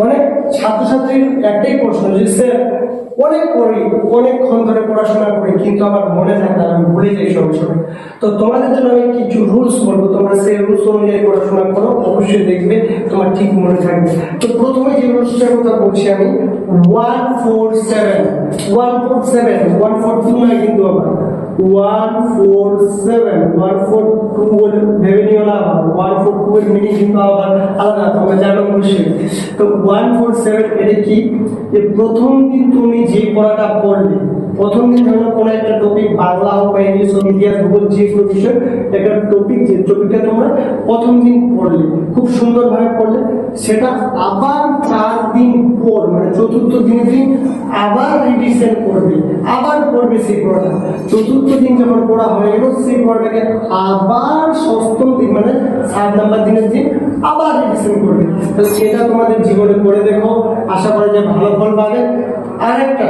অনেক ছাত্রছাত্রীর একটাই প্রশ্ন যে স্যার অনেক পড়ি, অনেকক্ষণ ধরে পড়াশোনা করি, কিন্তু আমার মনে থাকে না, আমি ভুলে যাই সব সময়। তো তোমাদের জন্য আমি কিছু রুলস বলবো, তোমরা সেই রুলস অনুযায়ী পড়াশোনা করো, অবশ্যই দেখবে তোমার ঠিক মনে থাকবে। তো প্রথমে যে রুলসটার কথা বলছি আমি, 147 147 142 নয় কিন্তু আবার 147 142 বলে ভেবে নিও না, আবার 142 এর মিনিং কিন্তু আবার আলাদা, তোমরা জানো অবশ্যই। তো 147 এটা কি, যে প্রথম দিন তুমি যে পড়াটা পড়লে, প্রথম দিন ধরো কোনো একটা টপিক, বাংলা হোক বা ইংলিশ হোক, ইতিহাস ভূগোল, যে কোনো বিষয় একটা টপিক, যে টপিকটা তোমরা প্রথম দিন পড়লে, খুব সুন্দরভাবে পড়লে, সেটা আবার 4 দিন পর, মানে চতুর্থ দিনের দিন আবার রিভিশন করবে, আবার পড়বে সেই পড়াটা। চতুর্থ দিন যখন পড়া হয়ে গেল, সেই পড়াটাকে আবার ষষ্ঠ দিন মানে 7 নাম্বার দিনের দিন আবার রিভিশন করবে। তো সেটা তোমাদের জীবনে করে দেখো, আশা করি যে ভালো ফল পাবে। আরেকটা